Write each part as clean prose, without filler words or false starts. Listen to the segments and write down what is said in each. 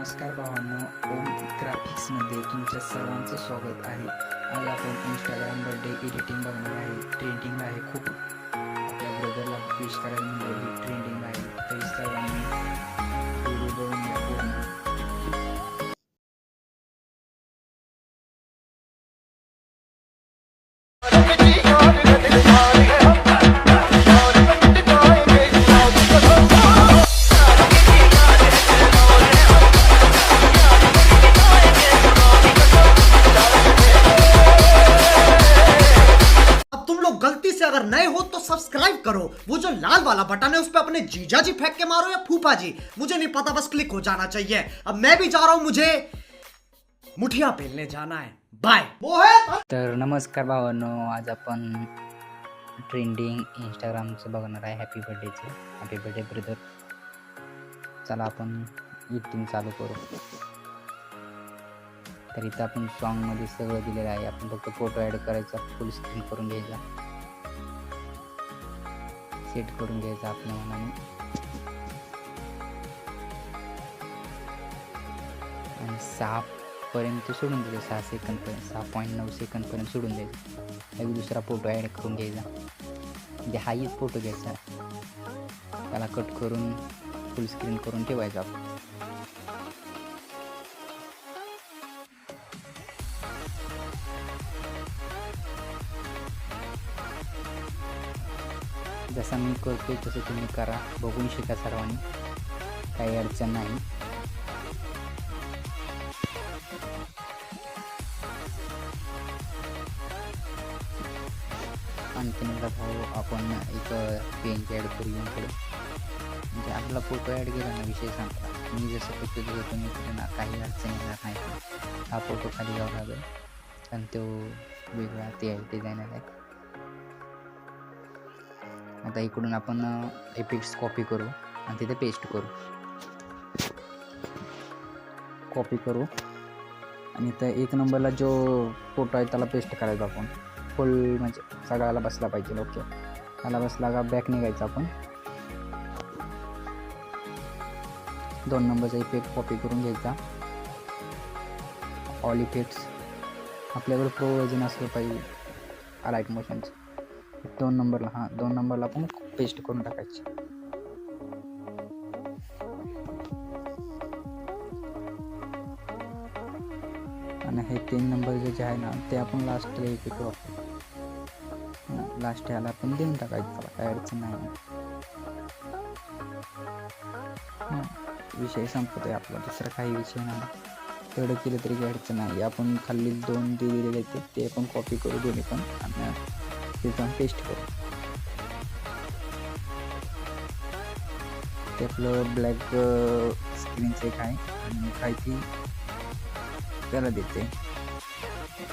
नमस्कार भावांनो, ओम ग्राफिक्समध्ये तुमच्या सर्वांचं स्वागत आहे. आज आपण इंस्टाग्राम बर्थडे एडिटिंग बघणार आहे. ट्रेंडिंग आहे खूप. आपल्या ब्रदरला विश करायला मिळाली, ट्रेंडिंग आहे. तरी सर्वांनी व्हिडिओ बघून घ्या पूर्ण. गलती से अगर नए हो तो सब्सक्राइब करो, वो जो लाल वाला बटन है उस पर अपने जीजा जी फेंक के मारो या फूफा जी, मुझे नहीं पता, बस क्लिक हो जाना चाहिए। अब मैं भी जा रहा हूं, मुझे मुठिया पेलने जाना है। बाय। तर नमस्कार भावांनो, आज आपण ट्रेंडिंग इंस्टाग्रामचं बघणार आहे. हॅपी बर्थडेचं. Happy birthday brother. चला आपण एडिटिंग चालू करू. तर इथं आपण सॉन्गमध्ये सगळं दिलेलं आहे. आपण फक्त फोटो ॲड करायचा, फुल स्क्रीन करून घ्यायचा, सेट करून घ्यायचा आपल्या मनाने. आणि 6पर्यंत सोडून द्यायचं, 6 सेकंदपर्यंत, 6.9 सेकंदपर्यंत सोडून द्यायचं. एक दुसरा फोटो ॲड करून घ्यायचा, म्हणजे हाच फोटो घ्यायचा, त्याला कट करून फुल स्क्रीन करून ठेवायचा आपण. जसं मी करतोय तसं तुम्ही करा, बघून शिका सर्वांनी, काही अडचण नाही. आणखीन एकदा भाऊ आपण एक पेनची ॲड करूया पुढे, म्हणजे आपला फोटो ॲड केला ना विषय सांगता. मी जसं करतो तसं तुम्ही करू ना, काही अडचण येणार नाही. हा फोटो खाली घ्यावा लागेल कारण तो वेगळा ते आहे, डिझायनर आहे. आता इकडून आपण इफेक्ट्स कॉपी करू आणि तिथे पेस्ट करू. कॉपी करू आणि इथं 1 नंबरला जो फोटो आहे त्याला पेस्ट करायचा आपण, फुल म्हणजे सगळ्याला बसला पाहिजे. ओके, त्याला बसला का बॅक निघायचा आपण. 2 नंबरचा इफेक्ट कॉपी करून घ्यायचा, ऑल इफेक्ट्स. आपल्याकडे प्रो वर्जन असलं पाहिजे लाईट मोशनचं. 2 नंबरला 2 नंबरला आपण पेस्ट करून टाकायची. आणि हे 3 नंबरचे जे आहे ना ते आपण लास्टला इफेक्ट वापरू. लास्ट ह्याला आपण देऊन टाकायचं, त्याला काय अडचण नाही. विषय संपत आहे आपला, दुसरा काही विषय नाही. तेवढं केलं तरी काही अडचण नाही. आपण खाली 2 दिलेले आहेत ते आपण कॉपी करू दोन्ही पण आणि ते जाऊन पेस्ट करू. ते आपलं ब्लॅक स्क्रीनचं एक आहे आणि काय ती त्याला देते.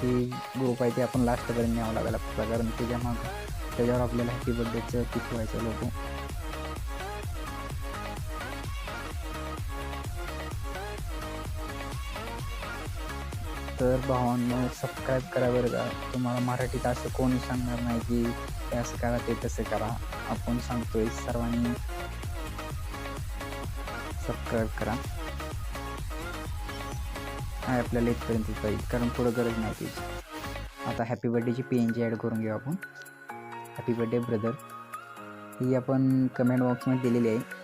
ती ग्रुप आहे ते आपण लास्टपर्यंत न्यावं लागेल आपल्याला, कारण त्याच्यावर आपल्याला हॅपी बर्थडेचं ती ठेवायचं लोगो. तर भावांनो सबस्क्राईब करा बरं का. तुम्हाला मराठीत असं कोणी सांगणार नाही की हे असं करा ते तसं करा. आपण सांगतोय, सर्वांनी सबस्क्राईब करा. आहे आपल्याला इथपर्यंत पाहिजे, कारण पुढं गरज नाही त्याची. आता हॅपी बर्थडेची PNG ॲड करून घेऊ आपण. हॅपी बर्थडे ब्रदर ही आपण कमेंट बॉक्समध्ये दिलेली आहे.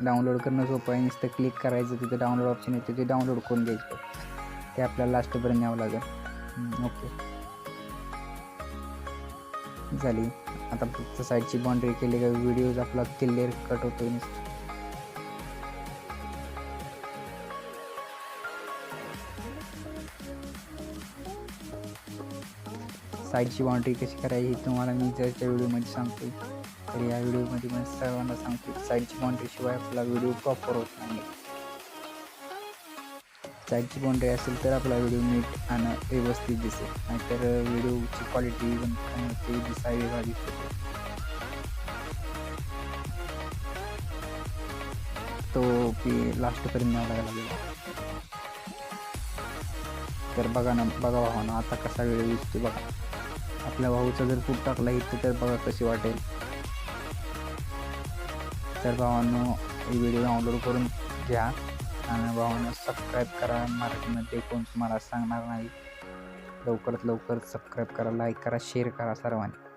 डाउनलोड करणं सोपं आहे, नुसतं क्लिक करायचं, तिथं डाउनलोड ऑप्शन येते, ते डाउनलोड करून घ्यायचं. ते आपल्याला लास्टपर्यंत न्यावं लागेल. ओके, झाली. आता फक्त साईडची बाउंड्री केली का व्हिडिओज आपला क्लिअर कट होतो. साईडची बाउंड्री कशी करायची तुम्हाला मी जरच्या व्हिडिओमध्ये सांगतो, तर या व्हिडिओमध्ये मी सर्वांना सांगतो. साईडची बाउंड्री शिवाय आपला व्हिडिओ प्रॉपर होत नाही. साईडची बाउंड्री असेल तर आपला व्हिडिओ नीट आणि व्यवस्थित दिसेल, नाहीतर व्हिडिओची क्वालिटी ते दिसाय वेगळा दिसतो. तो की लास्टपर्यंत न्यावा लागेल. तर बघा भावा ना आता कसा व्हिडिओ दिसतो बघा. आपल्या भाऊचा जर फूट टाकला इथं तर बघा कशी वाटेल. तर भावांनो ही व्हिडिओ डाउनलोड करून घ्या आणि भावांनो सबस्क्राईब करा. मराठीमध्ये कोण तुम्हाला सांगणार नाही. लवकरात लवकर सबस्क्राईब करा, लाईक करा, शेअर करा सर्वांनी.